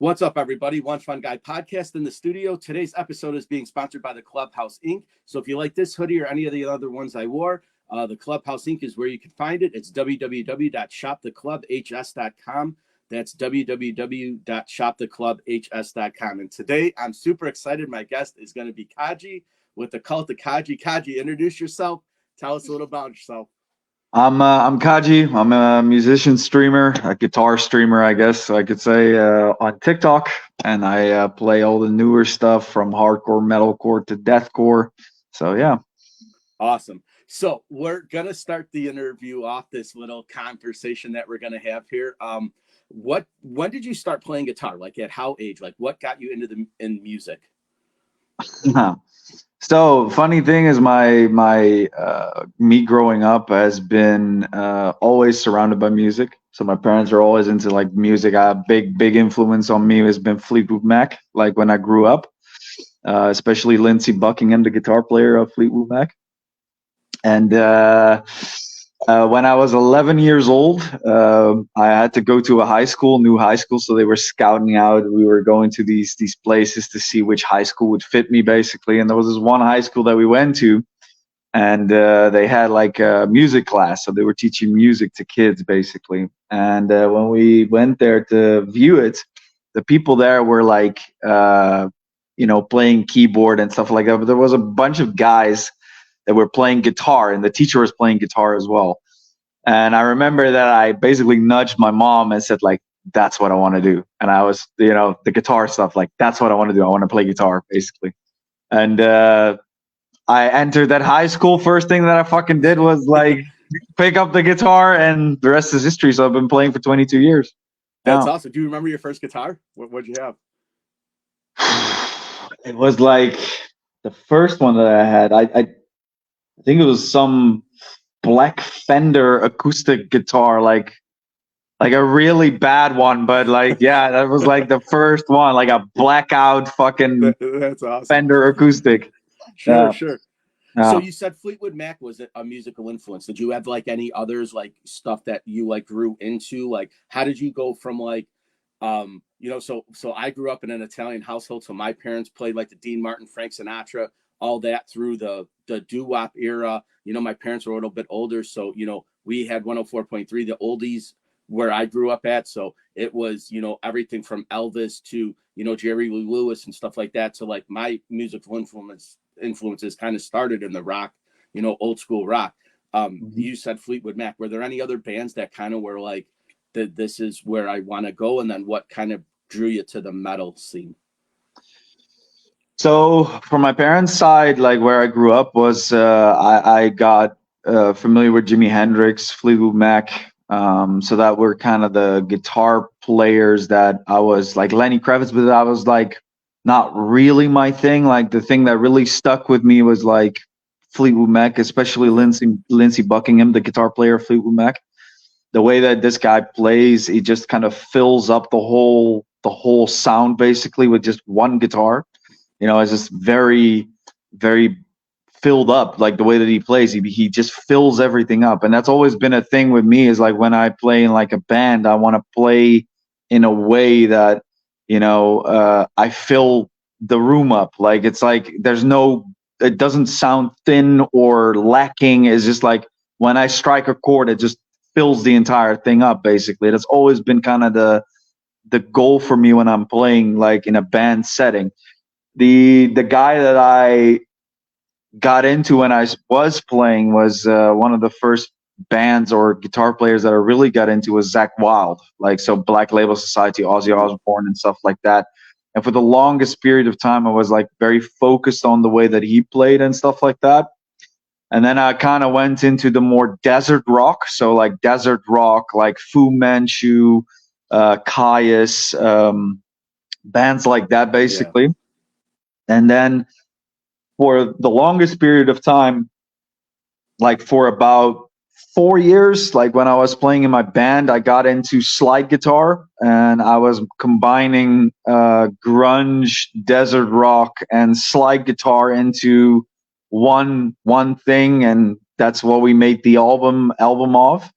What's up, everybody? One Fun Guy podcast in the studio. Today's episode is being sponsored by the Clubhouse Inc. So if you like this hoodie or any of the other ones I wore, the Clubhouse Inc. is where you can find it. It's www.shoptheclubhs.com. That's www.shoptheclubhs.com. And today I'm super excited. My guest is going to be KAJI with the cult of KAJI. KAJI, introduce yourself. Tell us a little about yourself. I'm KAJI. I'm a musician streamer, a guitar streamer, I guess I could say, on TikTok, and I play all the newer stuff from hardcore, metalcore to deathcore. So yeah. Awesome. So we're gonna start the interview off, this little conversation that we're gonna have here. When did you start playing guitar? Like at how age? Like what got you into in music? So funny thing is my me growing up has been always surrounded by music. So my parents are always into like music. A big influence on me has been Fleetwood Mac. Like when I grew up, especially Lindsey Buckingham, the guitar player of Fleetwood Mac. And when I was 11 years old, I had to go to a new high school. So they were scouting out. We were going to these places to see which high school would fit me, basically. And there was this one high school that we went to, and they had like a music class. So they were teaching music to kids, basically. And when we went there to view it, the people there were like, playing keyboard and stuff like that. But there was a bunch of guys that were playing guitar, and the teacher was playing guitar as well. And I remember that I basically nudged my mom and said, like, that's what I want to do. And I was, the guitar stuff, like, that's what I want to do. I want to play guitar, basically. And I entered that high school. First thing that I fucking did was like pick up the guitar, and the rest is history. So I've been playing for 22 years. That's awesome. Do you remember your first guitar? What'd you have? It was like the first one that I had. I think it was some Black Fender acoustic guitar, like a really bad one, but like, yeah, that was like the first one, like a blackout fucking That's awesome. Fender acoustic. Sure. So you said Fleetwood Mac was a musical influence. Did you have like any others, like stuff that you like grew into? Like, how did you go from like, so I grew up in an Italian household. So my parents played like the Dean Martin, Frank Sinatra, all that through the doo-wop era. My parents were a little bit older, so we had 104.3, the oldies, where I grew up at. So it was everything from Elvis to Jerry Lee Lewis and stuff like that. So like my musical influences kind of started in the rock, old school rock. You said Fleetwood Mac. Were there any other bands that kind of were like, this is where I want to go? And then what kind of drew you to the metal scene? So from my parents' side, like where I grew up was I got familiar with Jimi Hendrix, Fleetwood Mac. So that were kind of the guitar players that I was like. Lenny Kravitz, but I was like not really my thing. Like the thing that really stuck with me was like Fleetwood Mac, especially Lindsey Buckingham, the guitar player of Fleetwood Mac. The way that this guy plays, he just kind of fills up the whole sound basically with just one guitar. It's just very, very filled up. Like the way that he plays, he just fills everything up. And that's always been a thing with me, is like when I play in like a band, I want to play in a way that, I fill the room up. Like it's like it doesn't sound thin or lacking. It's just like when I strike a chord, it just fills the entire thing up, basically. That's always been kind of the goal for me when I'm playing like in a band setting. The guy that I got into when I was playing was one of the first bands or guitar players that I really got into was Zakk Wylde, like so Black Label Society, Ozzy Osbourne and stuff like that. And for the longest period of time, I was like very focused on the way that he played and stuff like that. And then I kind of went into the more desert rock, so like desert rock, like Fu Manchu, Caius, bands like that, basically. Yeah. And then for the longest period of time, like for about 4 years, like when I was playing in my band, I got into slide guitar, and I was combining grunge, desert rock, and slide guitar into one thing, and that's what we made the album of.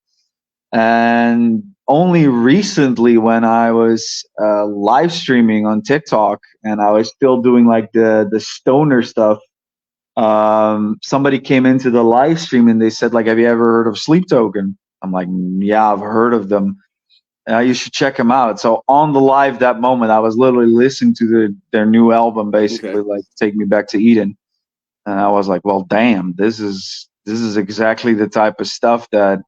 And only recently when I was live streaming on TikTok and I was still doing like the stoner stuff. Somebody came into the live stream and they said like, "Have you ever heard of Sleep Token?" I'm like, "Yeah, I've heard of them. You should check them out." So on the live that moment, I was literally listening to their new album, Okay. basically like "Take Me Back to Eden," and I was like, "Well, damn, this is exactly the type of stuff that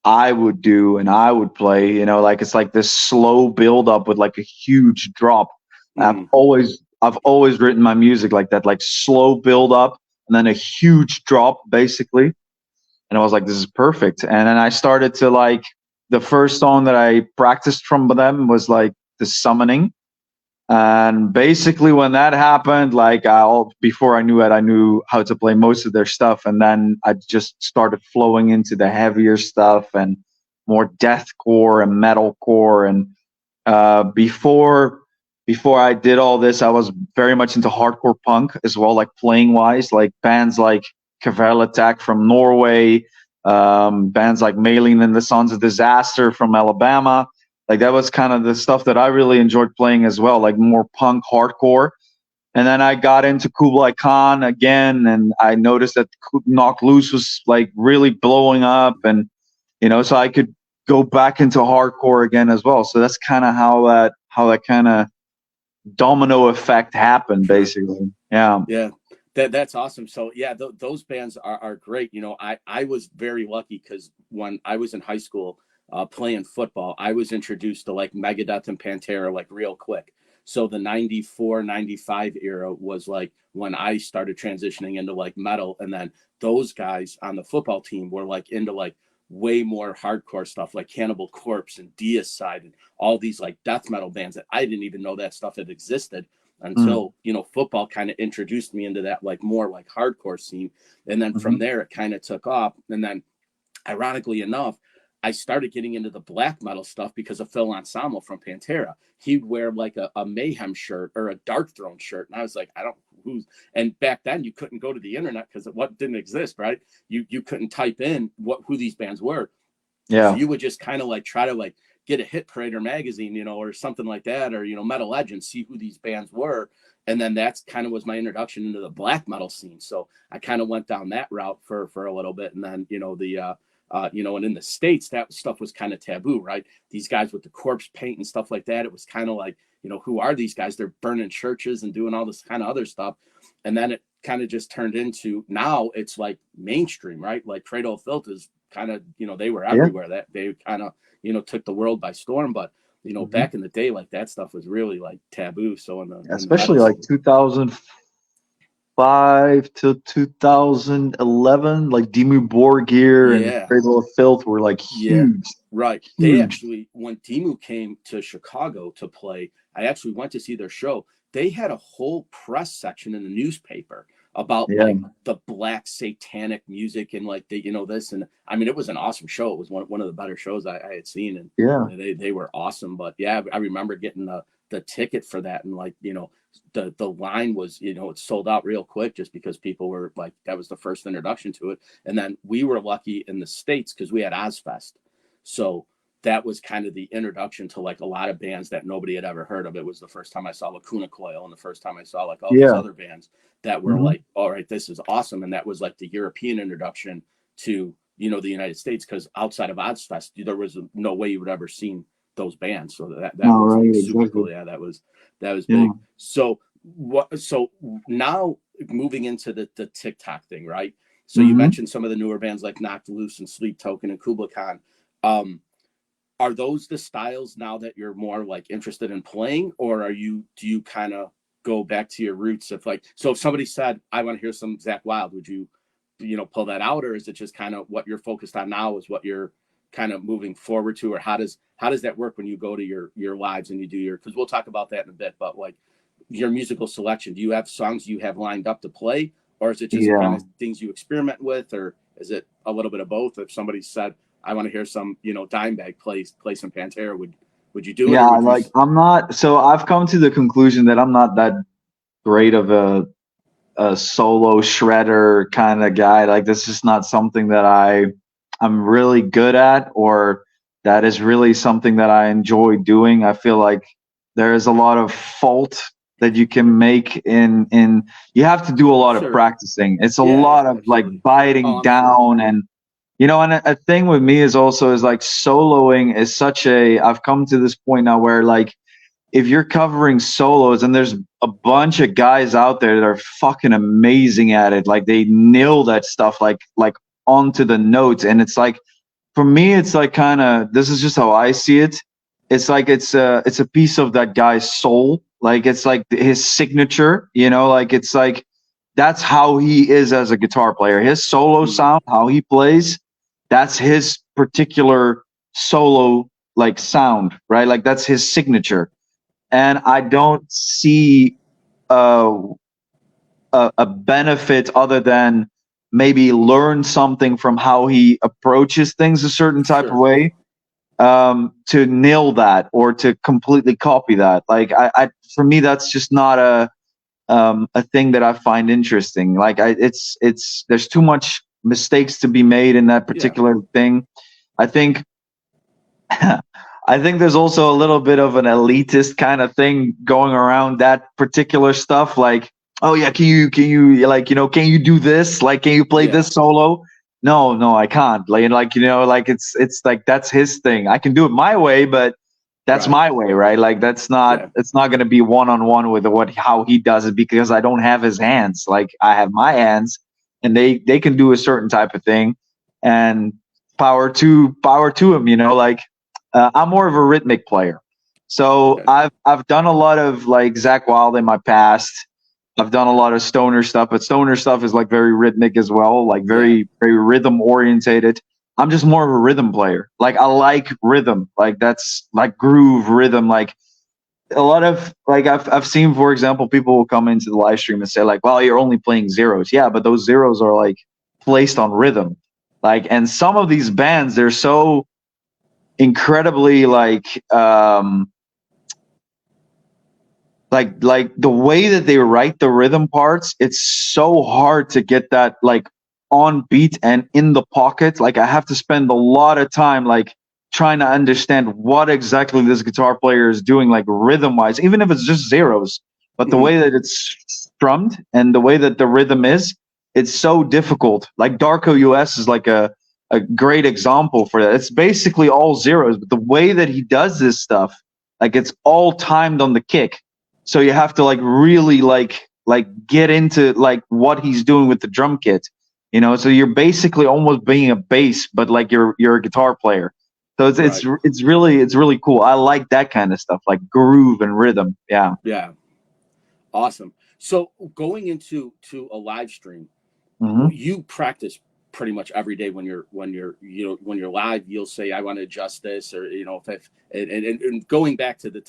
I would do and I would play, like it's like this slow build up with like a huge drop. I've Mm, always I've always written my music like that, like slow build up and then a huge drop basically. And I was like, this is perfect. And then I started to like the first song that I practiced from them was like the summoning. And basically, when that happened, like before I knew it, I knew how to play most of their stuff, and then I just started flowing into the heavier stuff and more deathcore and metalcore. And before I did all this, I was very much into hardcore punk as well, like playing wise, like bands like Cavell Attack from Norway, bands like Maylene and the Sons of Disaster from Alabama. Like that was kind of the stuff that I really enjoyed playing as well, like more punk hardcore. And then I got into Kublai Khan again, and I noticed that Knock Loose was like really blowing up, and so I could go back into hardcore again as well. So that's kind of how that kind of domino effect happened, sure. basically. Yeah, Yeah, that's awesome. So yeah, those bands are great. I was very lucky because when I was in high school playing football, I was introduced to like Megadeth and Pantera like real quick. So the 94, 95 era was like when I started transitioning into like metal. And then those guys on the football team were like into like way more hardcore stuff like Cannibal Corpse and Deicide and all these like death metal bands that I didn't even know that stuff had existed mm, until football kind of introduced me into that like more like hardcore scene. And then from hmm, there it kind of took off. And then ironically enough, I started getting into the black metal stuff because of Phil Anselmo from Pantera. He'd wear like a Mayhem shirt or a Dark Throne shirt, and I was like, I don't who's. And back then, you couldn't go to the internet because what didn't exist, right? You couldn't type in who these bands were, so yeah, you would just kind of like try to like get a Hit Parade or magazine, or something like that, or Metal Legends, see who these bands were, and then that's kind of was my introduction into the black metal scene. So I kind of went down that route for a little bit, and then and in the States that stuff was kind of taboo, right? These guys with the corpse paint and stuff like that, it was kind of like, who are these guys? They're burning churches and doing all this kind of other stuff, and then it kind of just turned into now it's like mainstream, right? Like Cradle of Filth is kind of, they were yeah. everywhere. That they kind of, took the world by storm. But Hmm. back in the day, like that stuff was really like taboo. So in the Especially metal like scene, 2005 to 2011, like Dimmu Borgir and yeah, Cradle of Filth were like yeah, huge, right. They huge. actually, when Demu came to Chicago to play, I actually went to see their show. They had a whole press section in the newspaper about Yeah, like the black satanic music and like this. And I mean, it was an awesome show. It was one of the better shows I had seen, and yeah. they were awesome. But yeah, I remember getting the ticket for that, and like the line was, it sold out real quick just because people were like, that was the first introduction to it. And then we were lucky in the States because we had Ozfest. So that was kind of the introduction to like a lot of bands that nobody had ever heard of. It was the first time I saw Lacuna Coil and the first time I saw like all these Yeah. other bands that were Hmm. like, all right, this is awesome. And that was like the European introduction to, the United States, because outside of Ozfest, there was no way you would ever seen those bands. So that No, was like right, super exactly. cool. Yeah, that was Yeah. big. So now moving into the TikTok thing, right? So you Hmm. mentioned some of the newer bands like Knocked Loose and Sleep Token and Kubla Khan. Um, are those the styles now that you're more like interested in playing, or do you kind of go back to your roots of like, so if somebody said, I want to hear some Zach Wild, would you pull that out, or is it just kind of what you're focused on now is what you're kind of moving forward to, or how does that work when you go to your lives and you do because we'll talk about that in a bit, but like your musical selection, do you have songs you have lined up to play, or is it just kind Yeah. of things you experiment with, or is it a little bit of both? If somebody said, I want to hear some, Dimebag play some Pantera, would you do it, or Yeah, would you? like I'm not, so I've come to the conclusion that I'm not that great of a solo shredder kind of guy. Like this is not something that I'm really good at, or that is really something that I enjoy doing. I feel like there is a lot of fault that you can make in you have to do a lot of Sure. practicing. It's a Yeah, lot of like absolutely. biting Oh, I'm sure. down, and and a thing with me is also is like soloing is such a I've come to this point now where like if you're covering solos and there's a bunch of guys out there that are fucking amazing at it, like they nail that stuff like onto the notes, and it's like for me it's like kind of this is just how I see it. It's like it's a piece of that guy's soul, like it's like his signature, like it's like that's how he is as a guitar player. His solo Mhm. sound, how he plays, that's his particular solo like sound, right? Like that's his signature, and I don't see uh, a benefit other than maybe learn something from how he approaches things a certain type of Sure. way, to nail that or to completely copy that. Like for me, that's just not a thing that I find interesting. Like it's there's too much mistakes to be made in that Yeah. particular thing. I think I think there's also a little bit of an elitist kind of thing going around that particular stuff. Like, oh yeah, can you like can you do this? Like, can you play Yeah. this solo? No, I can't. Like it's like that's his thing. I can do it my way, but that's Right. my way, right? Like that's not Yeah. it's not going to be one on one with what how he does it because I don't have his hands. Like I have my hands, and they can do a certain type of thing, and power to him. Like I'm more of a rhythmic player. So Okay. I've done a lot of like Zach Wild in my past. I've done a lot of stoner stuff, but stoner stuff is like very rhythmic as well, like Yeah. very rhythm orientated. I'm just more of a rhythm player. Like I like rhythm. Like that's like groove rhythm. Like a lot of like I've seen, for example, people will come into the live stream and say like, well, you're only playing zeros. Yeah, but those zeros are like placed on rhythm. Like, and some of these bands, they're so incredibly like the way that they write the rhythm parts, it's so hard to get that like on beat and in the pocket. Like I have to spend a lot of time like trying to understand what exactly this guitar player is doing, like rhythm wise, even if it's just zeros. But the Mhm. way that it's strummed and the way that the rhythm is, it's so difficult. Like Darko US is like a great example for that. It's basically all zeros, but the way that he does this stuff, like it's all timed on the kick. So you have to like really like get into like what he's doing with the drum kit. So you're basically almost being a bass, but like you're a guitar player. So Right. it's really cool. I like that kind of stuff, like groove and rhythm. Yeah. Yeah. Awesome. So going into to a live stream, Hmm. you practice pretty much every day when you're live. You'll say, I want to adjust this, or if and going back to the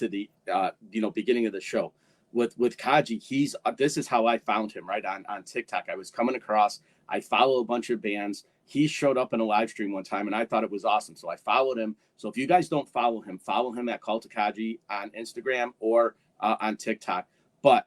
beginning of the show with Kaji, he's this is how I found him, right, on TikTok. I was coming across, I follow a bunch of bands. He showed up in a live stream one time and I thought it was awesome, so I followed him. So if you guys don't follow him at Call to Kaji on Instagram or on TikTok. But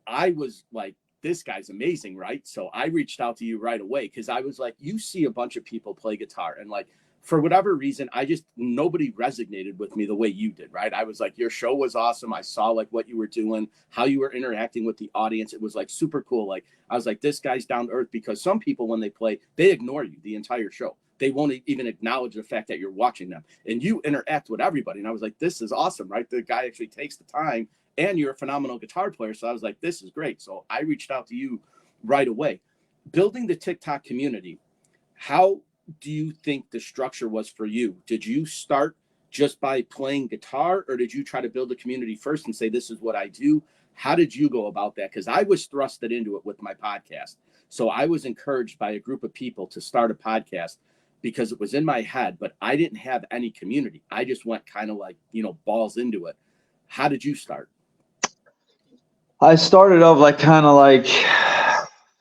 I was like, this guy's amazing, right? So I reached out to you right away because I was like, you see a bunch of people play guitar, and like for whatever reason, nobody resonated with me the way you did, right? I was like, your show was awesome. I saw like what you were doing, how you were interacting with the audience. It was like super cool. Like I was like, this guy's down to earth, because some people when they play, they ignore you the entire show. They won't even acknowledge the fact that you're watching them, and you interact with everybody. And I was like, this is awesome, right? The guy actually takes the time, and you're a phenomenal guitar player. So I was like, this is great. So I reached out to you right away. Building the TikTok community, how do you think the structure was for you? Did you start just by playing guitar, or did you try to build a community first and say, this is what I do? How did you go about that? Because I was thrusted into it with my podcast. So I was encouraged by a group of people to start a podcast because it was in my head, but I didn't have any community. I just went kind of like, balls into it. How did you start? I started off like kind of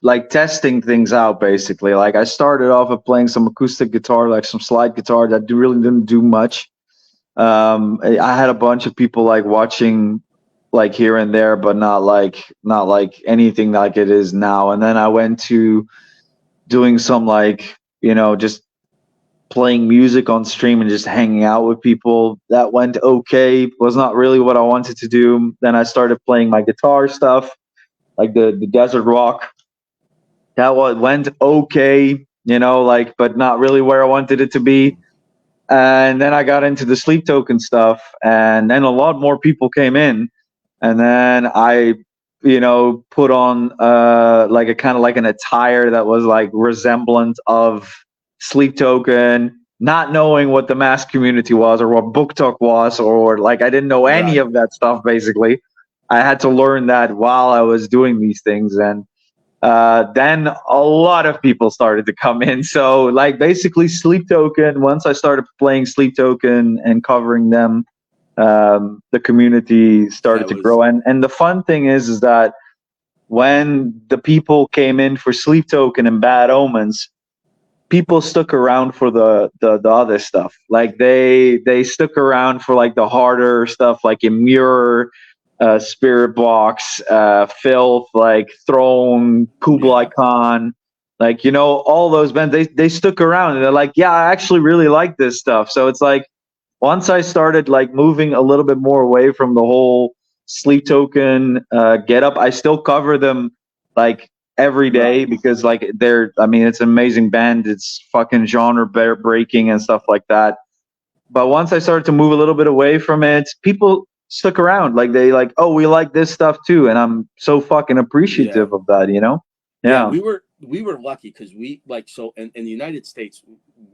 like testing things out basically. Like I started off with playing some acoustic guitar, like some slide guitar that really didn't do much. I had a bunch of people like watching like here and there, but not like anything like it is now. And then I went to doing some like just playing music on stream and just hanging out with people. That went okay. Was not really what I wanted to do. Then I started playing my guitar stuff, like the desert rock. Went okay, like, but not really where I wanted it to be. And then I got into the Sleep Token stuff, and then a lot more people came in, and then I put on like a kind of like an attire that was like resemblant of Sleep Token, not knowing what the mass community was or what Book Talk was, or like I didn't know any Right. of that stuff. Basically, I had to learn that while I was doing these things. And then a lot of people started to come in. So like basically Sleep Token, once I started playing Sleep Token and covering them, the community started to grow. And the fun thing is that when the people came in for Sleep Token and Bad Omens, people stuck around for the other stuff. Like they stuck around for like the harder stuff, like Immure, Spirit Box, Filth, like Throne, Kublai Khan, like all those bands. They stuck around and they're like, yeah, I actually really like this stuff. So it's like once I started like moving a little bit more away from the whole Sleep Token get up, I still cover them like every day because like I mean, it's an amazing band. It's fucking genre breaking and stuff like that. But once I started to move a little bit away from it, people stuck around. Like they like, oh, we like this stuff too, and I'm so fucking appreciative of that. Yeah, we were lucky because we like so in the United States,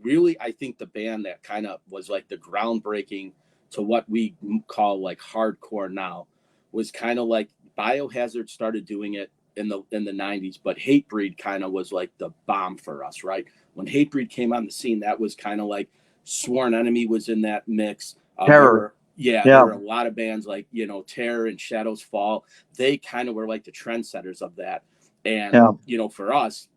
really, I think the band that kind of was like the groundbreaking to what we call like hardcore now was kind of like Biohazard started doing it in the 90s, but Hatebreed kind of was like the bomb for us, right? When Hatebreed came on the scene, that was kind of like Sworn Enemy was in that mix. Terror. There were a lot of bands like Terror and Shadows Fall. They kind of were like the trendsetters of that. And for us,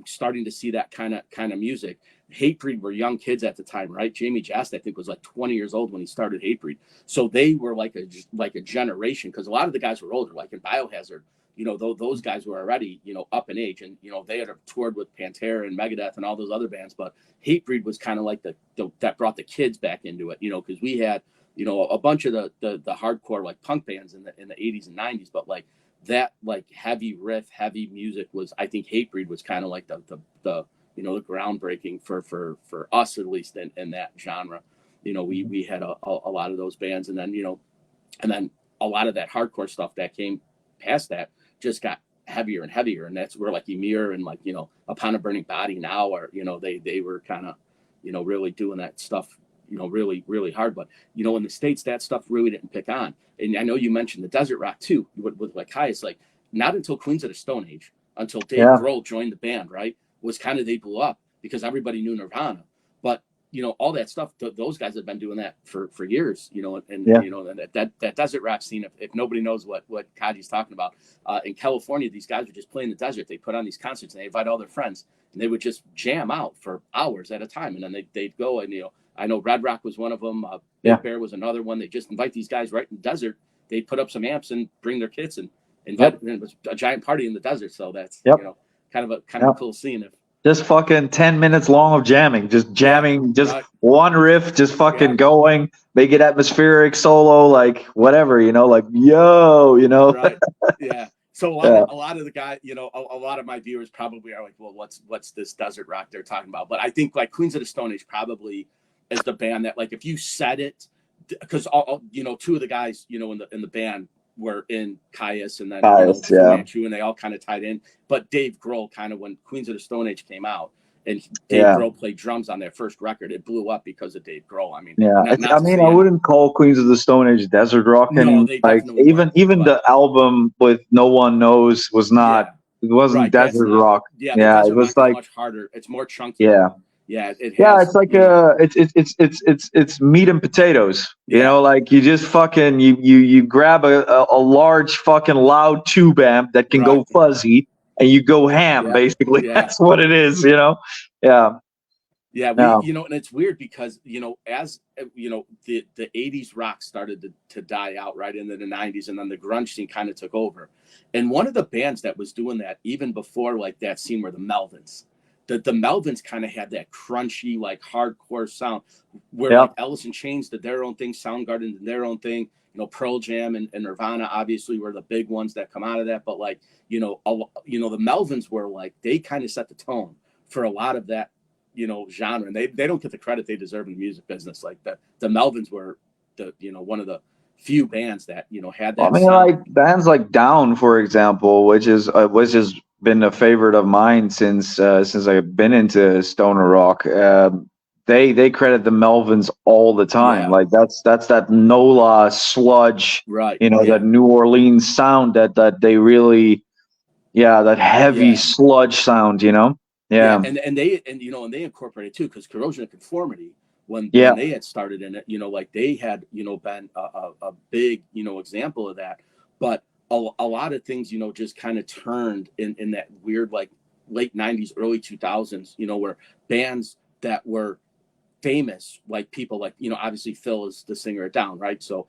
starting to see that kind of music. Hatebreed were young kids at the time, right? Jamie Jast, I think, was like 20 years old when he started Hatebreed. So they were like a generation, because a lot of the guys were older, like in Biohazard. Those guys were already up in age, and they had toured with Pantera and Megadeth and all those other bands. But Hatebreed was kind of like the that brought the kids back into it, because we had a bunch of the hardcore like punk bands in the 80s and 90s, but like that like heavy riff, heavy music was, I think Hatebreed was kind of like the groundbreaking for us, at least in that genre. We had a lot of those bands, and then a lot of that hardcore stuff that came past that just got heavier and heavier, and that's where like Ymir and like Upon a Burning Body now are they were kind of really doing that stuff really really hard. But in the States, that stuff really didn't pick on. And I know you mentioned the desert rock too with like KAJI. It's like not until Queens of the Stone Age, until Dave Grohl joined the band, right, was kind of they blew up because everybody knew Nirvana. But all that stuff, those guys have been doing that for years, and that desert rock scene. If nobody knows what KAJI's talking about, in California, these guys would just play in the desert. They put on these concerts and they invite all their friends, and they would just jam out for hours at a time. And then they'd go, and I know Red Rock was one of them. Big Bear was another one. They just invite these guys right in the desert. They put up some amps and bring their kits and invite. And it was a giant party in the desert. So that's kind of a cool scene. Just fucking 10 minutes long of jamming, just one riff, just fucking going, make it atmospheric, solo, like whatever, like yo. Right. Yeah. So a lot of the guys, a lot of my viewers probably are like, well, what's this desert rock they're talking about? But I think like Queens of the Stone Age probably is the band that, like, if you said it, because all two of the guys in the band were in Caius, and then Fu Manchu, and they all kind of tied in. But Dave Grohl, kind of when Queens of the Stone Age came out, and Dave Grohl played drums on their first record, it blew up because of Dave Grohl. I mean, I wouldn't call Queens of the Stone Age desert rock, and like even the album with No One Knows was not. It wasn't desert rock. Yeah, it was like much harder. It's more chunky. It's like it's meat and potatoes. Like you just fucking you grab a large fucking loud tube amp that can go fuzzy, and you go ham. Basically, that's what it is. And it's weird because as the 80s rock started to die out right into the 90s, and then the grunge scene kind of took over. And one of the bands that was doing that even before like that scene were the Melvins. the Melvins kind of had that crunchy, like hardcore sound, where Yeah. like Alice in Chains did their own thing, Soundgarden did their own thing. You know, Pearl Jam and Nirvana obviously were the big ones that come out of that. But like, you know, the Melvins were like, they kind of set the tone for a lot of that, you know, genre, and they don't get the credit they deserve in the music business. Like the Melvins were the, you know, one of the few bands that, you know, had I that mean, sound. like bands like Down, for example, which has been a favorite of mine since I've been into stoner rock. They credit the Melvins all the time. Yeah. Like that's that NOLA sludge, Right. you know, Yeah. that New Orleans sound that they really, yeah, that heavy Yeah. sludge sound, you know. Yeah, Yeah, and they, and you know, and they incorporated too, because Corrosion of Conformity, yeah. when they had started in it, you know, like they had, you know, been a big, you know, example of that. But a lot of things, you know, just kind of turned in that weird like late 90s, early 2000s, you know, where bands that were famous, like people like, you know, obviously Phil is the singer of Down, right? So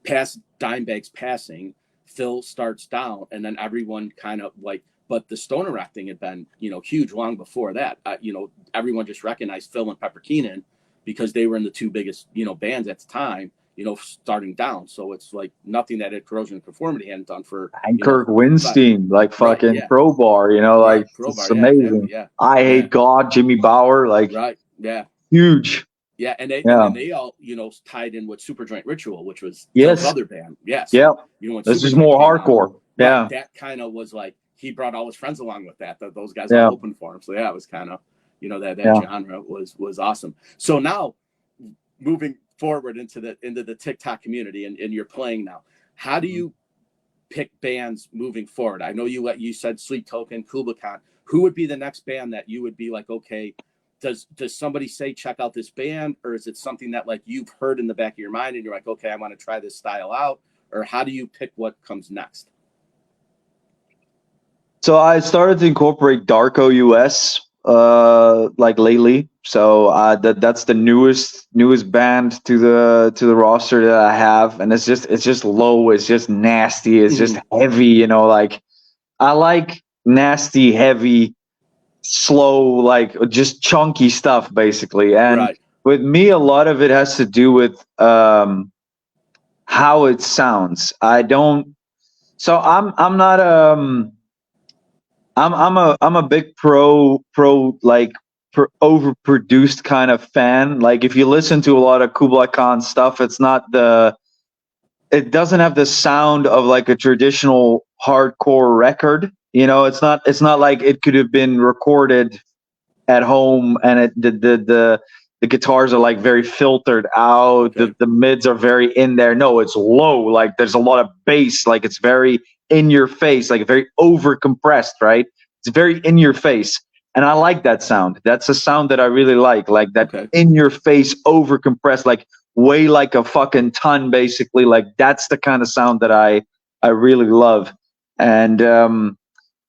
past Dimebag's passing, Phil starts Down, and then everyone kind of like, but the stoner rock thing had been, you know, huge long before that. You know, everyone just recognized Phil and Pepper Keenan because they were in the two biggest, you know, bands at the time, you know, starting Down. So it's like nothing that Corrosion of Conformity hadn't done for, And you know, Kirk Winstein, like right, fucking yeah, Crowbar, you know, like right, Crowbar, it's yeah, exactly, amazing. yeah, I yeah, Hate God, Jimmy Bauer, like right, yeah. huge. Yeah, and Yeah. then they all, you know, tied in with Superjoint Ritual, which was Phil's Yes. other band. Yeah, Yeah. so you know when This is Superjoint more came out, hardcore. right? Yeah. That kind of was like he brought all his friends along with that. That those guys all Yeah. opened for him. So yeah, it was kind of, you know, that Yeah. genre was awesome. So now moving forward into the TikTok community, and you're playing now. How do you pick bands moving forward? I know you said Sleep Token, Kublai Khan. Who would be the next band that you would be like, okay, does somebody say check out this band, or is it something that like you've heard in the back of your mind and you're like, okay, I want to try this style out, or how do you pick what comes next? So I started to incorporate Darko US like lately. So that's the newest band to the roster that I have, and it's just low, it's just nasty, it's just heavy, you know, like I like nasty, heavy, slow, like just chunky stuff basically. And Right. with me a lot of it has to do with how it sounds. I don't so I'm not I'm a big like overproduced kind of fan. Like if you listen to a lot of Kublai Khan stuff, it doesn't have the sound of like a traditional hardcore record. You know, it's not like it could have been recorded at home and the guitars are like very filtered out. Okay. The mids are very in there. No, it's low. Like there's a lot of bass. Like it's very in your face, like very over compressed, right? It's very in your face. And I like that sound. That's a sound that I really like that Okay. in your face, over compressed, like weigh like a fucking ton, basically. Like that's the kind of sound that I really love. And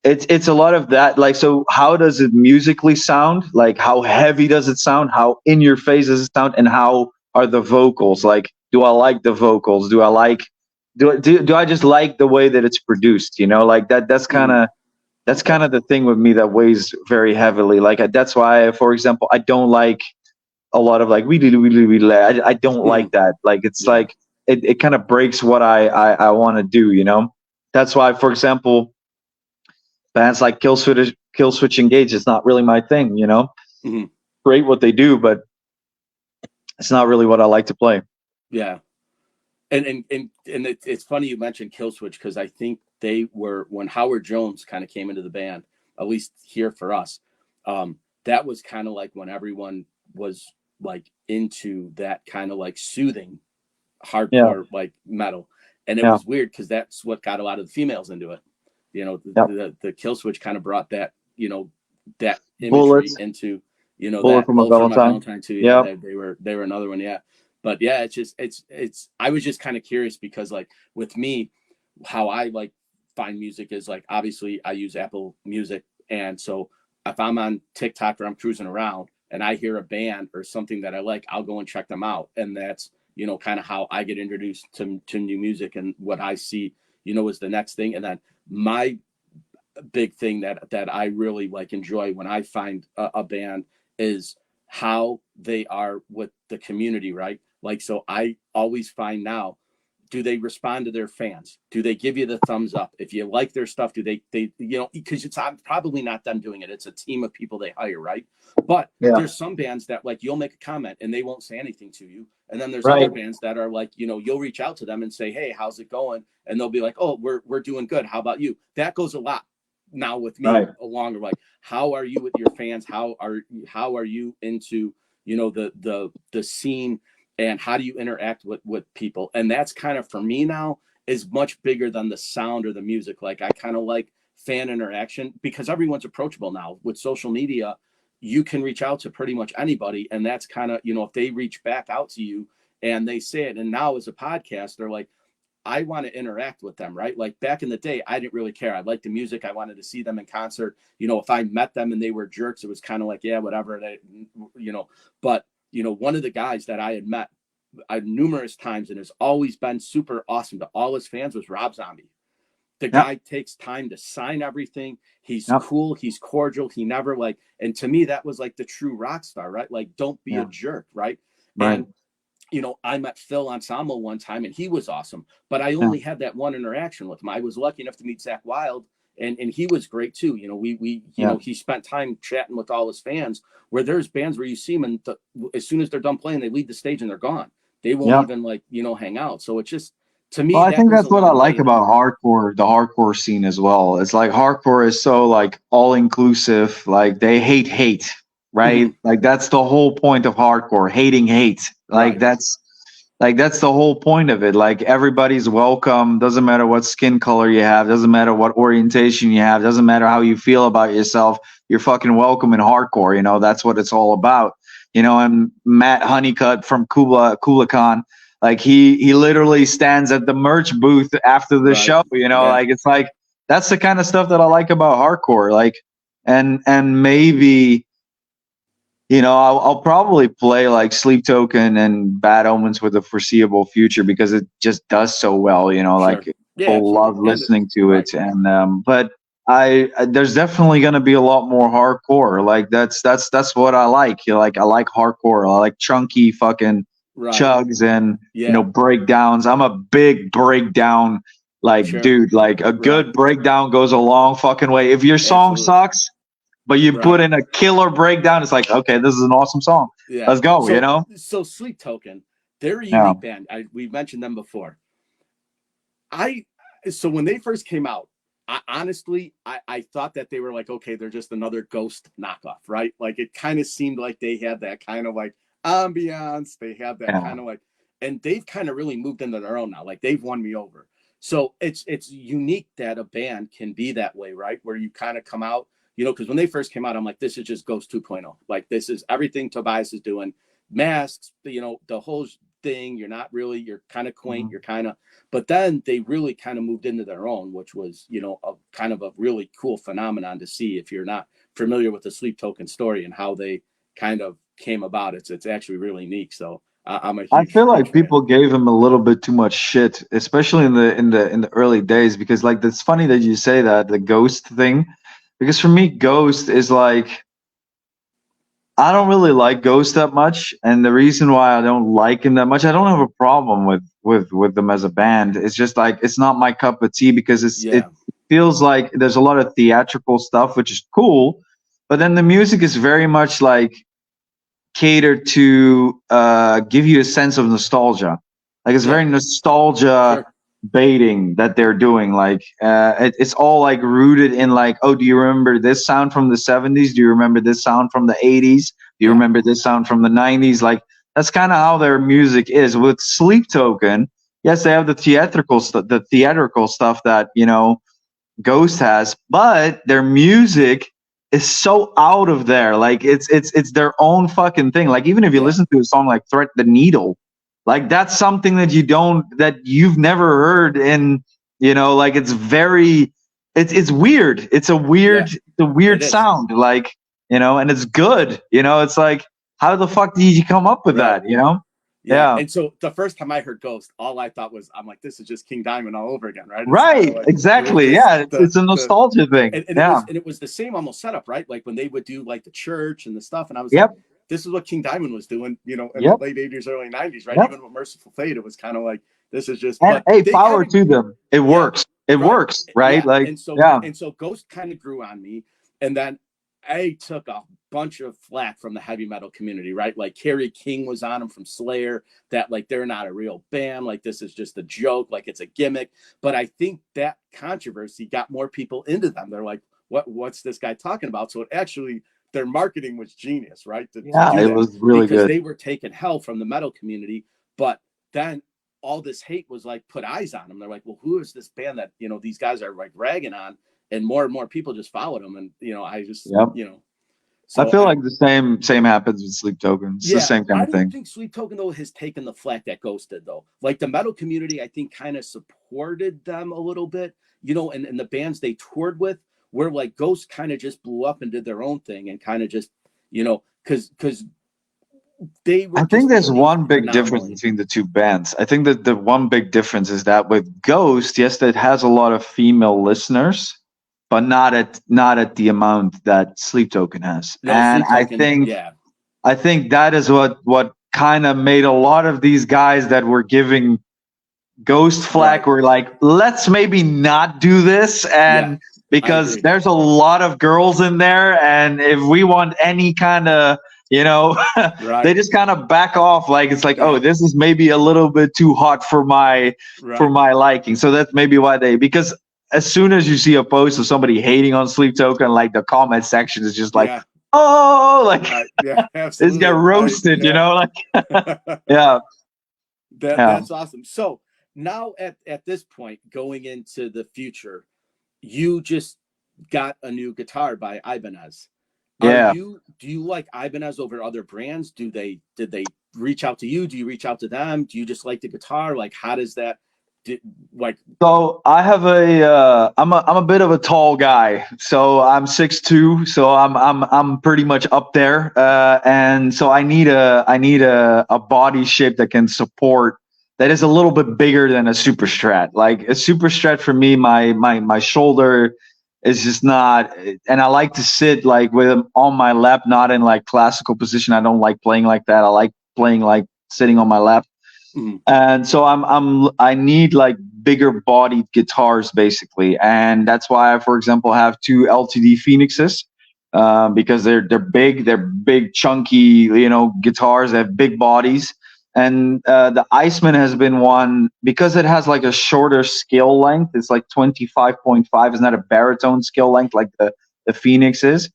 it's a lot of that. Like, so how does it musically sound? Like, how heavy does it sound? How in your face does it sound? And how are the vocals? Like, do I like the vocals? Do I like do I just like the way that it's produced? You know, like that's kind of Okay. the thing with me that weighs very heavily. Like that's why, for example, I don't like a lot of like really. I don't like that. Like it's Yeah. like it kind of breaks what I want to do. You know, that's why, for example, bands like Kill Switch Engage is not really my thing, you know. Mm-hmm. Great what they do, but it's not really what I like to play. Yeah. And it's funny you mentioned Killswitch, because I think they were, when Howard Jones kind of came into the band, at least here for us, that was kind of like when everyone was like into that kind of like soothing Yeah, hardcore like metal, and it yeah, was weird because that's what got a lot of the females into it. You know, yeah. the Killswitch kind of brought that, you know, that imagery Bullets, into, you know, Bullet that from a Bullet for My Valentine. Valentine too. Yeah, Yeah, they were another one. Yeah, but yeah, it's just it's I was just kind of curious because like with me, how I like find music is like, obviously I use Apple Music, and so if I'm on TikTok or I'm cruising around and I hear a band or something that I like, I'll go and check them out, and that's, you know, kind of how I get introduced to new music, and what I see, you know, is the next thing. And then my big thing that I really like enjoy when I find a band is how they are with the community, right? Like, so I always find now, do they respond to their fans? Do they give you the thumbs up? If you like their stuff, do they because it's probably not them doing it. It's a team of people they hire, right? But Yeah. there's some bands that like you'll make a comment and they won't say anything to you. And then there's Right. other bands that are like, you'll reach out to them and say, hey, how's it going? And they'll be like, oh, we're doing good. How about you? That goes a lot now with me Right. along, like, how are you with your fans? How are you into, the scene, and how do you interact with people? And that's kind of, for me now, is much bigger than the sound or the music. Like, I kind of like fan interaction because everyone's approachable now with social media. You can reach out to pretty much anybody, and that's kind of, if they reach back out to you and they say it. And now as a podcast, they're like, I want to interact with them, right? Like back in the day, I didn't really care. I liked the music. I wanted to see them in concert. If I met them and they were jerks, it was kind of like, yeah, whatever. But one of the guys that I had met numerous times and has always been super awesome to all his fans was Rob Zombie. The guy takes time to sign everything. He's cool. He's cordial. He never and to me, that was like the true rock star, right? Like, don't be a jerk, right? Right. And I met Phil Anselmo one time and he was awesome, but I only had that one interaction with him. I was lucky enough to meet Zach Wilde, and he was great too. He spent time chatting with all his fans, where there's bands where you see them and as soon as they're done playing, they leave the stage and they're gone. They won't even hang out. So it's just, to me, well, I think that's what I like way. about hardcore, the hardcore scene as well. It's like hardcore is so like all inclusive. Like they hate, right? Mhm. Like that's the whole point of hardcore, hating hate. Like Right. that's the whole point of it. Like everybody's welcome. Doesn't matter what skin color you have. Doesn't matter what orientation you have. Doesn't matter how you feel about yourself. You're fucking welcome in hardcore. That's what it's all about. And Matt Honeycutt from Kula Khan, like he literally stands at the merch booth after the show. Like it's like that's the kind of stuff that I like about hardcore. Like, and maybe. I'll probably play like Sleep Token and Bad Omens for the foreseeable future because it just does so well. Like people love listening to it, and but there's definitely going to be a lot more hardcore. Like that's what I like. I like hardcore. I like chunky fucking chugs and breakdowns. I'm a big breakdown dude. Like a good breakdown goes a long fucking way. If your song sucks, but you put in a killer breakdown, it's like, okay, this is an awesome song. Yeah. Let's go, So Sleep Token, they're a unique band. We mentioned them before. So when they first came out, honestly, I thought that they were like, okay, they're just another Ghost knockoff, right? Like it kind of seemed like they had that kind of like ambiance. They had that kind of like, and they've kind of really moved into their own now. Like they've won me over. So it's unique that a band can be that way, right? Where you kind of come out, because when they first came out, I'm like, this is just Ghost 2.0. Like, this is everything Tobias is doing. Masks, the whole thing. You're kind of quaint. You're kind of, but then they really kind of moved into their own, which was, a kind of a really cool phenomenon to see if you're not familiar with the Sleep Token story and how they kind of came about. It's actually really neat. So I feel like people gave him a little bit too much shit, especially in the early days, because like it's funny that you say that, the Ghost thing. Because for me, Ghost is like, I don't really like Ghost that much, and the reason why I don't like him that much, I don't have a problem with them as a band. It's just like it's not my cup of tea because it feels like there's a lot of theatrical stuff, which is cool, but then the music is very much like catered to give you a sense of nostalgia. Like it's very nostalgia. Baiting that they're doing, like it's all like rooted in like, oh, do you remember this sound from the 70s? Do you remember this sound from the 80s? Do you remember this sound from the 90s? Like that's kind of how their music is. With Sleep Token, yes, they have the theatrical stuff that Ghost has, but their music is so out of there. Like it's their own fucking thing. Like even if you listen to a song like Thread the Needle, like that's something that you've never heard in, like it's very, it's weird. It's a weird sound, like, and it's good, it's like, how the fuck did you come up with that, Yeah. And so the first time I heard Ghost, all I thought was, I'm like, this is just King Diamond all over again, right? It's Right. like, Exactly. just Yeah. It's a nostalgia thing. and Yeah. it was the same almost setup, right? Like when they would do like the church and the stuff. And I was Yep. like, this is what King Diamond was doing, you know, in Yep. the late 80s, early 90s, right? Yep. Even with Merciful Fate, it was kind of like, this is just, And but hey, they power kind of, to them. It works. It works, right? Yeah. Like, And yeah. so Ghost kind of grew on me. And then I took a bunch of flack from the heavy metal community, right? Like Kerry King was on them from Slayer, that like they're not a real band, like this is just a joke, like it's a gimmick. But I think that controversy got more people into them. They're like, what's this guy talking about? So it actually, their marketing was genius, right? To Yeah, do it that, was really because good. they were taking hell from the metal community. But then all this hate was like put eyes on them. They're like, well, who is this band that, you know, these guys are like ragging on? And more people just followed them. And, you know, I just, Yep. you know, I so feel like the same happens with Sleep Token. It's the same kind I of don't thing. think Sleep Token though has taken the flack that Ghost did though. Like the metal community, I think kind of supported them a little bit, you know, and the bands they toured with, where like Ghost kind of just blew up and did their own thing and kind of just, you know, because they were I think just there's released one big difference phenomenally. between the two bands. I think that the one big difference is that with Ghost, yes, it has a lot of female listeners, but not at the amount that Sleep Token has. No, And Sleep Token, I think that is what kind of made a lot of these guys that were giving Ghost flack were like, let's maybe not do this, and because there's a lot of girls in there, and if we want any kind of, you know, they just kind of back off. Like it's like, oh, this is maybe a little bit too hot for my liking. So that's maybe why because as soon as you see a post of somebody hating on Sleep Token, like the comment section is just like, oh, like absolutely. It's got roasted, you know, like yeah. That's awesome. So now at this point, going into the future, you just got a new guitar by Ibanez. Do you like Ibanez over other brands? Did they reach out to you? Do you reach out to them? Do you just like the guitar? Like, how does that So I have I'm a bit of a tall guy. So I'm 6'2", so I'm pretty much up there. And so I need a body shape that can support, that is a little bit bigger than a super strat. Like a super strat for me, my shoulder is just not, and I like to sit like with them on my lap, not in like classical position. I don't like playing like that. I like playing like sitting on my lap. Mm-hmm. And so I need like bigger bodied guitars basically, and that's why I, for example, have two LTD Phoenixes, because they're big chunky, you know, guitars. They have big bodies, and the Iceman has been one because it has like a shorter scale length. It's like 25.5. It's not a baritone scale length like the Phoenix is.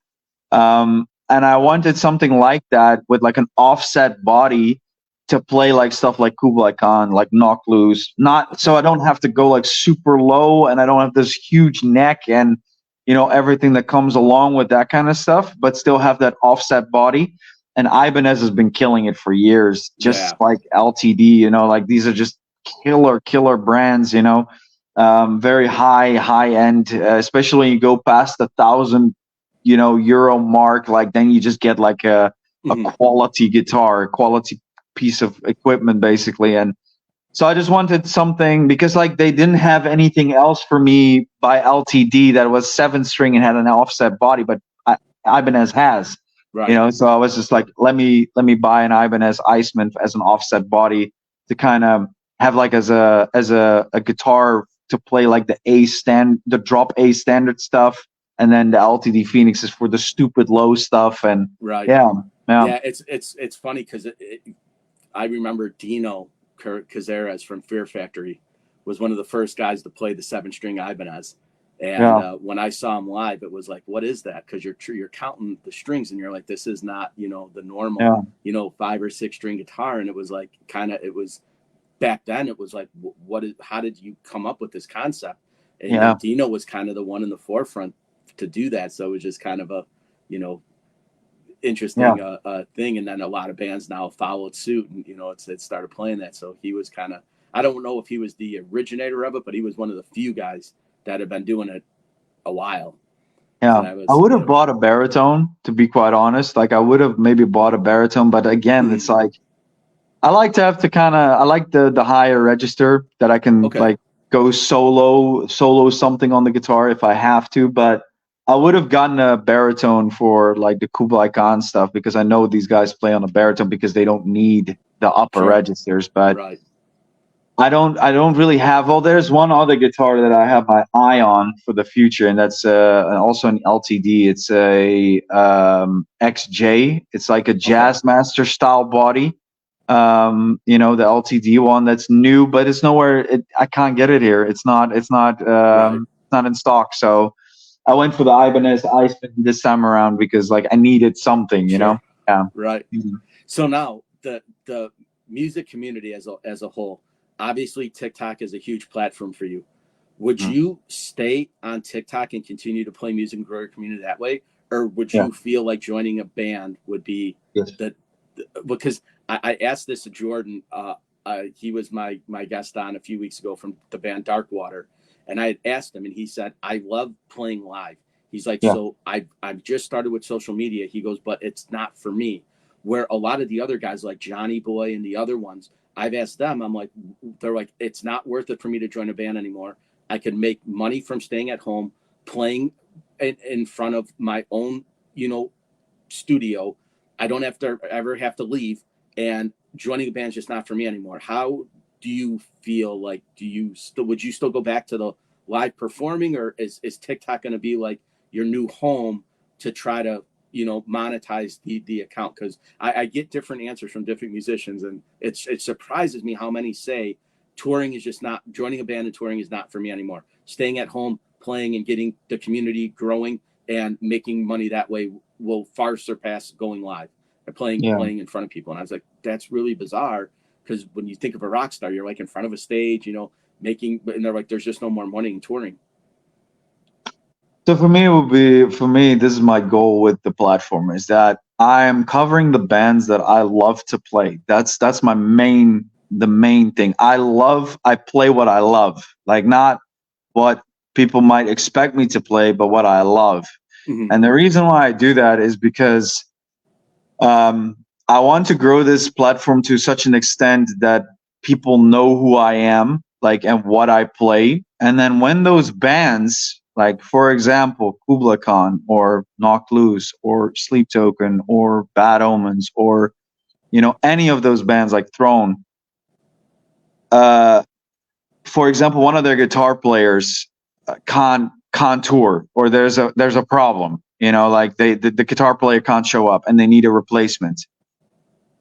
And I wanted something like that with like an offset body to play like stuff like Kublai Khan, like Knock Loose, not so I don't have to go like super low and I don't have this huge neck and, you know, everything that comes along with that kind of stuff, but still have that offset body. And Ibanez has been killing it for years, just like LTD, you know, like these are just killer brands, you know, very high end, especially when you go past the 1,000, you know, euro mark, like then you just get like a quality guitar, quality piece of equipment basically. And so I just wanted something because like they didn't have anything else for me by LTD that was 7-string and had an offset body, but Ibanez has, you know, so I was just like, let me buy an Ibanez Iceman as an offset body to kind of have like as a guitar to play like the drop A standard stuff, and then the LTD Phoenix is for the stupid low stuff. And yeah, it's funny because I remember Dino Cazares from Fear Factory was one of the first guys to play the 7-string Ibanez. And when I saw him live, it was like, what is that? Because you're counting the strings and you're like, this is not, you know, the normal, you know, 5 or 6 string guitar. And it was like, it was back then, it was like, how did you come up with this concept? And Dino was kind of the one in the forefront to do that. So it was just kind of a, you know, interesting thing. And then a lot of bands now followed suit and, you know, it started playing that. So he was kind of, I don't know if he was the originator of it, but he was one of the few guys that have been doing it a while. I would have bought a baritone, to be quite honest. Like I would have maybe bought a baritone, but again, it's like I like to have to kind of, I like the higher register that I can Okay. like go solo something on the guitar if I have to. But I would have gotten a baritone for like the Kublai Khan stuff because I know these guys play on a baritone because they don't need the upper Sure. registers. But Right. I don't really have. Well, there's one other guitar that I have my eye on for the future, and that's also an LTD. It's a XJ. It's like a Okay. Jazzmaster style body. The LTD one that's new, but it's nowhere. I can't get it here. It's not. Right. It's not in stock. So I went for the Ibanez Iceman this time around because like I needed something. Sure. Yeah. Right. Mhm. So now the music community as a whole, obviously TikTok is a huge platform for you. Would Mhm. you stay on TikTok and continue to play music and grow your community that way, or would Yeah. you feel like joining a band would be Yes. the because I asked this to Jordan. He was my guest on a few weeks ago from the band Darkwater, and I had asked him, and he said, "I love playing live." He's like, Yeah. "So I've just started with social media." He goes, "But it's not for me." Where a lot of the other guys like Johnny Boy and the other ones, I've asked them, I'm like, they're like, it's not worth it for me to join a band anymore. I can make money from staying at home, playing in front of my own, studio. I don't have to ever have to leave, and joining a band is just not for me anymore. How do you feel like? Would you still go back to the live performing, or is TikTok going to be like your new home to try to monetize the account? Because I get different answers from different musicians, and it surprises me how many say touring is just not joining a band, and touring is not for me anymore. Staying at home, playing and getting the community growing and making money that way will far surpass going live and Yeah. playing in front of people. And I was like, that's really bizarre, because when you think of a rock star, you're like in front of a stage, making, and they're like, there's just no more money in touring. So for me, this is my goal with the platform is that I am covering the bands that I love to play. That's the main thing. I play what I love. Like not what people might expect me to play, but what I love. Mm-hmm. And the reason why I do that is because um I want to grow this platform to such an extent that people know who I am, like, and what I play. And then when those bands, like for example, Kubla Khan or Knocked Loose or Sleep Token or Bad Omens or any of those bands like Throne, uh, for example, one of their guitar players can't tour, or there's a problem. Like the guitar player can't show up, and they need a replacement.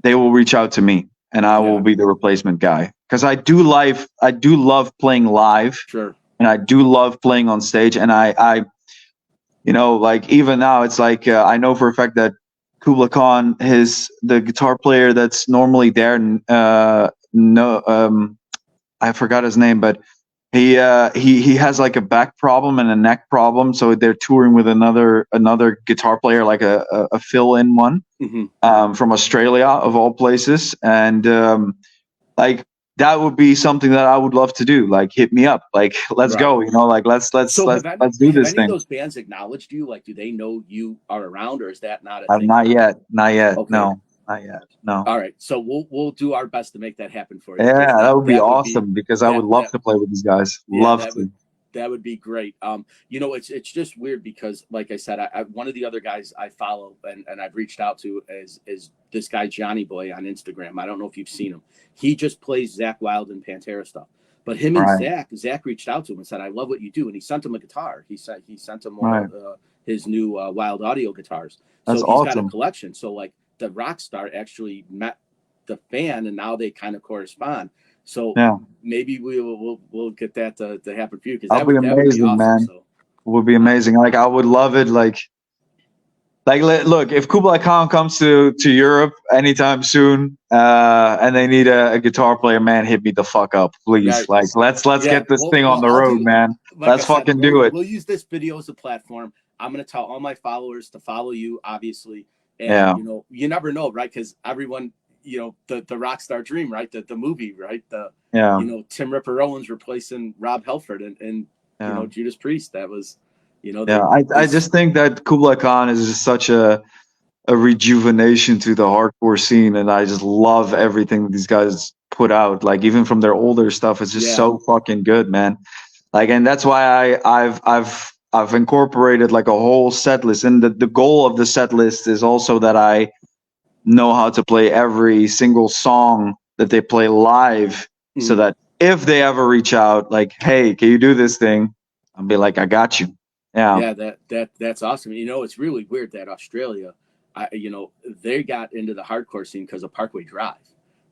They will reach out to me, and I will Yeah, be the replacement guy because I do love playing live, sure. and I do love playing on stage. And I like even now, it's like I know for a fact that Kubla Khan, the guitar player that's normally there, no, I forgot his name, but he has like a back problem and a neck problem, so they're touring with another guitar player, like a fill-in one, Mm-hmm. from Australia of all places, and like that would be something that I would love to do. Like hit me up, like let's Right. go, like So let's do have this any of thing. those bands acknowledged you? Like, do they know you are around, or is that not a I've thing? not yet, Okay. no, not yet, no. All right. So we'll do our best to make that happen for you, because Yeah, that would be that would be awesome because I would that love that to play with these guys. yeah, Love to. that would be great. It's just weird because, like I said, one of the other guys I follow and I've reached out to is this guy Johnny Boy on Instagram. I don't know if you've seen him. He just plays Zach Wild and Pantera stuff. But him and Right, Zach reached out to him and said, "I love what you do," and he sent him a guitar. He sent him one right. of his new Wild Audio guitars. So That's he's got a awesome. collection. So like the rock star actually met the fan, and now they kind of correspond. So Yeah. maybe we'll get that to happen for you, because That'll be that would be amazing, awesome. man. So Would be uh, amazing. Like I would love it. Look, if Kublai Khan comes to Europe anytime soon, and they need a guitar player, man, hit me the fuck up, please. right, Like let's yeah. get this thing on the I'll road, do. man. Like I Let's said, fucking do it. we'll use this video as a platform. I'm gonna tell all my followers to follow you, obviously, and Yeah, you never know, right? Because everyone, the rock star dream, right? The movie, right? yeah, Tim Ripper Owens replacing Rob Halford and yeah, Judas Priest. That was, yeah. I this. just think that Kublai Khan is just such a a rejuvenation to the hardcore scene, and I just love everything these guys put out. Like even from their older stuff, it's just Yeah. so fucking good, man. Like, and that's why I've incorporated like a whole set list, and the goal of the set list is also that I know how to play every single song that they play live, so Mhm. that if they ever reach out, like, hey, can you do this thing? I'll be like, I got you. Yeah. Yeah, that's awesome. You know, it's really weird that Australia, you know, they got into the hardcore scene because of Parkway Drive.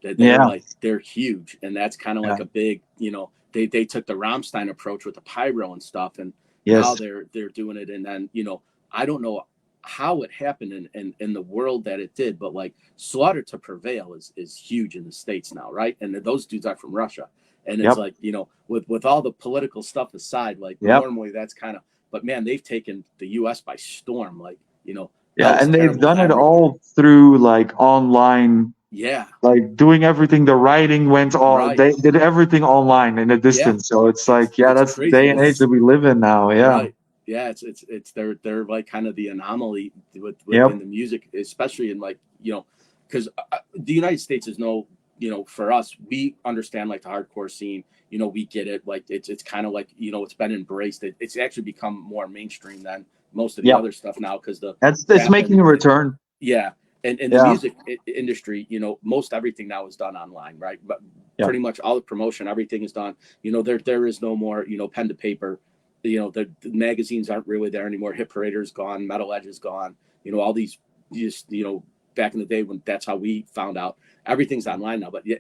That they're Yeah. like they're huge, and that's kind of Yeah. like a big, you know, they took the Rammstein approach with the pyro and stuff, and now Yes. they're doing it. And then, you know, I don't know how it happened in the world that it did, but like Slaughter to Prevail is huge in the States now, right? And those dudes are from Russia, and it's Yep. like, you know, with all the political stuff aside, like Yep. normally that's kind of, but man, they've taken the U.S. by storm. Like, you know, Yeah, Hell's and they've Terrible's done it everywhere. all through like online, Yeah, like doing everything. The writing went all, right. they did everything online in a Yeah, distance. So it's like, yeah, it's that's the crazy. day and age that we live in now. Yeah. Right. Yeah, it's they're like kind of the anomaly within Yep. the music, especially in like, you know, because the United States is no, you know, for us, we understand like the hardcore scene. You know, we get it. Like it's kind of like, you know, it's been embraced. It's actually become more mainstream than most of the Yep. other stuff now because the It's rap making and a return. yeah, and in the Yeah. music industry, you know, most everything now is done online, right? But Yeah. pretty much all the promotion, everything is done. You know, there is no more, you know, pen to paper. You know, the magazines aren't really there anymore. Hit Parader's gone, Metal Edge is gone. You know, all these just, you know, back in the day when that's how we found out. Everything's online now, but yeah,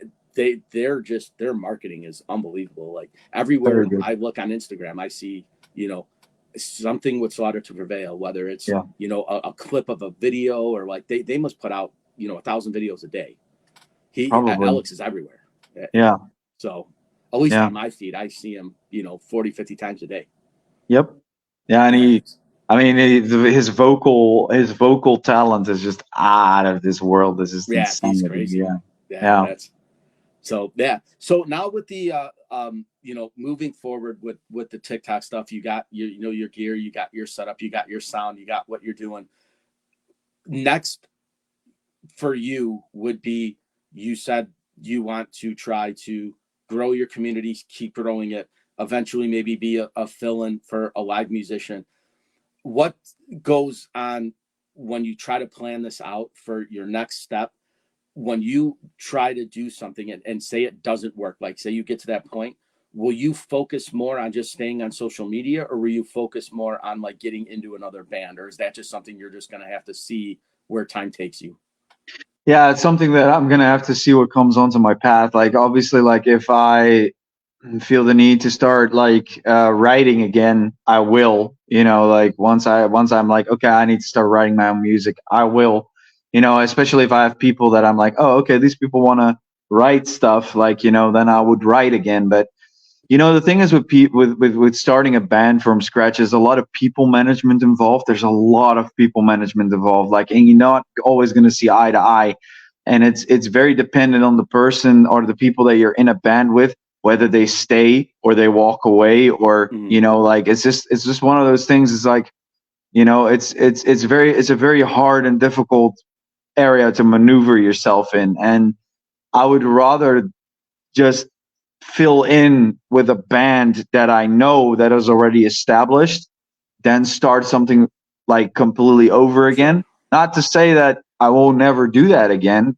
they're just their marketing is unbelievable. Like Very everywhere good. I look on Instagram, I see, you know, something with Slaughter to Prevail, whether it's, Yeah. you know, a clip of a video or like they must put out, you know, 1,000 videos a day. Probably. Alex is everywhere. Yeah. So at least Yeah. on my feed, I see him, you know, 40, 50 times a day. Yep. Yeah. And Yeah. I mean, his vocal talent is just out of this world. This is Yeah, he's insanity. crazy. Yeah. Yeah, Yeah. that's so yeah. So now with the you know, moving forward with the TikTok stuff, you got your, you know, your gear, you got your setup, you got your sound, you got what you're doing. Next for you would be, you said you want to try to grow your community, keep growing it, eventually maybe be a fill-in for a live musician. What goes on when you try to plan this out for your next step, when you try to do something and say it doesn't work, like say you get to that point, will you focus more on just staying on social media, or will you focus more on like getting into another band, or is that just something you're just going to have to see where time takes you? Yeah, it's something that I'm gonna have to see what comes onto my path. Like obviously, like if I feel the need to start like writing again, I will. You know, like once I'm like, okay, I need to start writing my own music, I will. You know, especially if I have people that I'm like, oh, okay, these people want to write stuff, like, you know, then I would write again. But you know, the thing is with with starting a band from scratch, there's a lot of people management involved. There's a lot of people management involved. Like, and you're not always going to see eye to eye, and it's very dependent on the person or the people that you're in a band with, whether they stay or they walk away, or Mm-hmm. you know, like it's just one of those things. It's like, you know, it's a very hard and difficult area to maneuver yourself in, and I would rather just fill in with a band that I know that is already established, then start something like completely over Sure. again. Not to say that I will never do that again.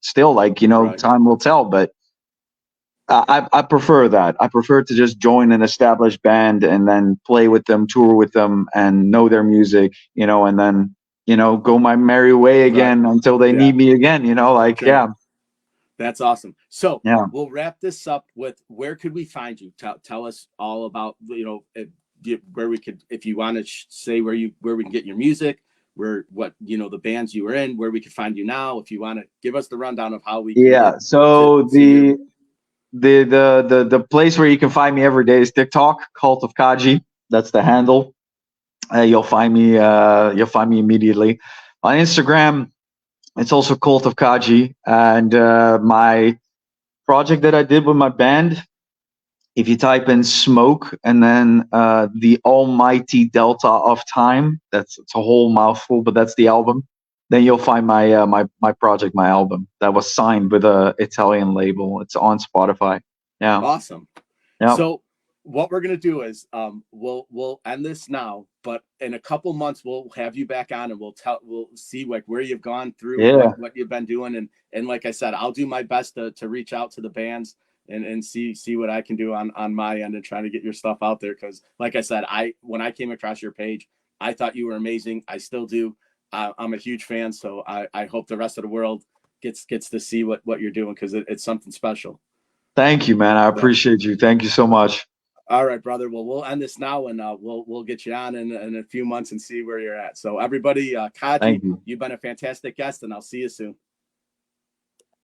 Still, like, you know, Right. time will tell, but I prefer that. I prefer to just join an established band and then play with them, tour with them, and know their music, you know, and then, you know, go my merry way Right. again until they Yeah. need me again, you know, like, Sure. yeah, That's awesome. So yeah. we'll wrap this up with, where could we find you? Tell us all about, you know, where we could, if you want to say where we can get your music, where, what, you know, the bands you were in, where we could find you now. If you want to give us the rundown of how we can Yeah. get to So see your. the place where you can find me every day is TikTok, Cult of Kaji. That's the handle. You'll find me. You'll find me immediately. On Instagram, it's also Cult of Kaji, and my project that I did with my band. If you type in smoke and then the almighty delta of time, that's it's a whole mouthful, but that's the album. then you'll find my my project, my album that was signed with a Italian label. It's on Spotify. Yeah. Awesome. Yeah. So what we're gonna do is we'll end this now, but in a couple months we'll have you back on and we'll see like where you've gone through and Yeah. what you've been doing, and like I said, I'll do my best to reach out to the bands and see what I can do on my end and trying to get your stuff out there, because like I said, when I came across your page, I thought you were amazing. I still do. I'm a huge fan, so I hope the rest of the world gets to see what you're doing, because it's something special. Thank you, man. I So, appreciate you. Thank you so much. all right, brother. Well, we'll end this now, and we'll get you on in a few months and see where you're at. So, everybody, Kaji, Thank you. you've been a fantastic guest, and I'll see you soon.